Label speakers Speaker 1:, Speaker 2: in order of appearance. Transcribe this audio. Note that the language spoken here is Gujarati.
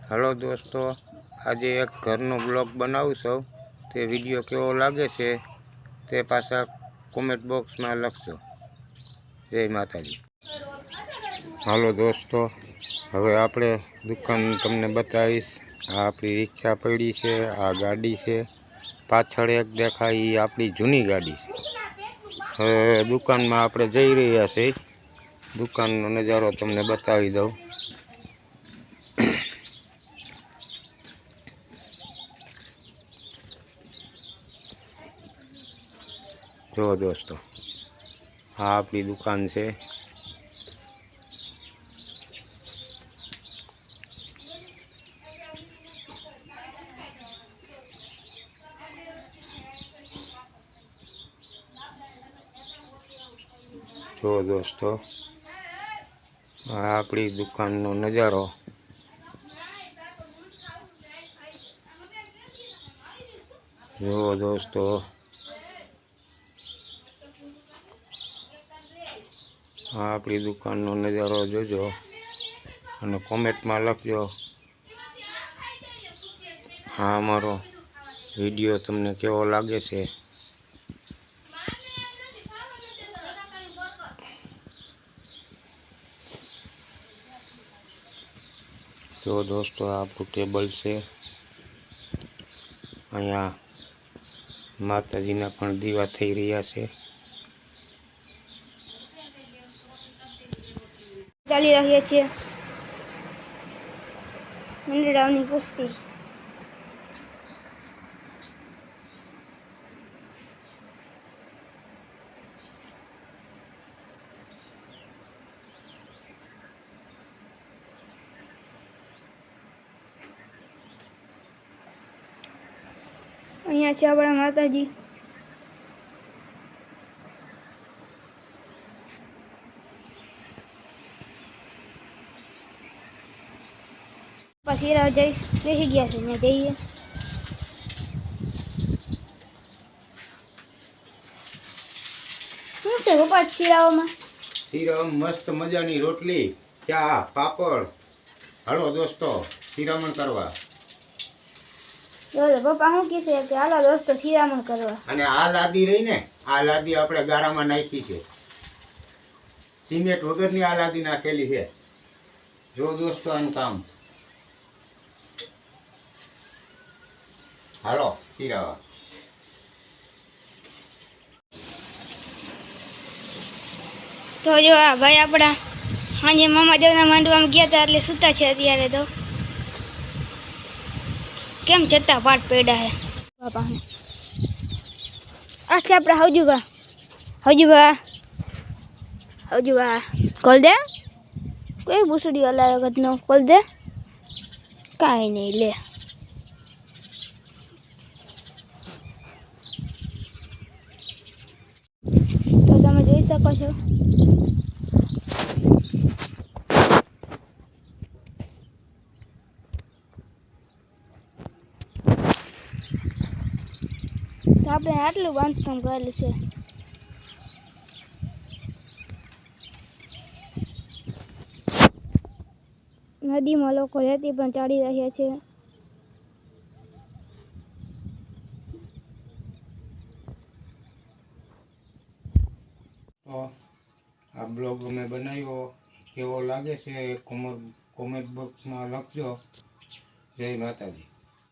Speaker 1: हेलो दोस्तों, आज एक घरनो ब्लॉग बनावुं छुं। ते विडियो केवो लागे छे ते पाछा कॉमेंट बॉक्स में लखजो। जय माताजी। हेलो दोस्तों, हवे आपणे दुकान तमने बतावीश। आ आपणी रिक्शा पड़ी छे, आ गाड़ी छे, पाछळ एक देखाय ई आपणी जूनी गाड़ी छे। हवे दुकान में आपणे जई रह्या छे। दुकाननो नजारो तमने बतावी दऊं। जो दोस्तों, हाँ अपनी दुकान से जो दोस्तों, हाँ अपनी दुकान नो नजारो। जो दोस्तों, हाँ अपनी दुकान नो नजारो जोजो अने कॉमेंट में लखजो। हाँ अमारो विडियो तमने केवो लागे छे। जो दोस्तों, आपको टेबल से अहींया माताजीना पण दीवा थई रह्या छे।
Speaker 2: ચાલી રહ્યા છે મંડળાઓની કુસ્તી। અહીંયા છે આપણા માતાજી। પછી રાહ જઈશ બેસી ગયા છે, ત્યાં જઈએ। શું છે પપ્પા શીરાઓમાં?
Speaker 1: શીરામાં મસ્ત મજાની રોટલી, ચા, પાપડ। હાલો દોસ્તો શિરામણ કરવા।
Speaker 2: જો પપ્પા શું કહેશે કે હાલો દોસ્તો શિરામણ કરવા।
Speaker 1: અને આ લાદી રહી ને, આ લાદી આપણે ગારામાં નાખી છે। સિમેન્ટ વગરની આ લાદી નાખેલી છે। જો દોસ્તો આનું કામ। હાલો શીરાવા।
Speaker 2: તો જો આ ભાઈ આપણા સાંજે મામાદેવના માંડવામાં ગયા હતા એટલે સૂતા છે અત્યારે। તો કેમ જતા પાટ પડ્યા હે બાપા। આ છે આપણા હવજુભા। હવજુભા ખોલ દે। કોઈ ભૂસડી હલાવે ગતનો ખોલ દે। કાંઈ નહીં લે। તો તમે જોઈ શકો છો તો આપણે આટલું બાંધકામ કરેલું છે। નદીમાં લોકો રેતી પણ ચાડી રહ્યા છે।
Speaker 1: તો આ બ્લોગ અમે બનાવ્યો, કેવો લાગે છે કોમેન્ટ બોક્સમાં લખજો। જય માતાજી।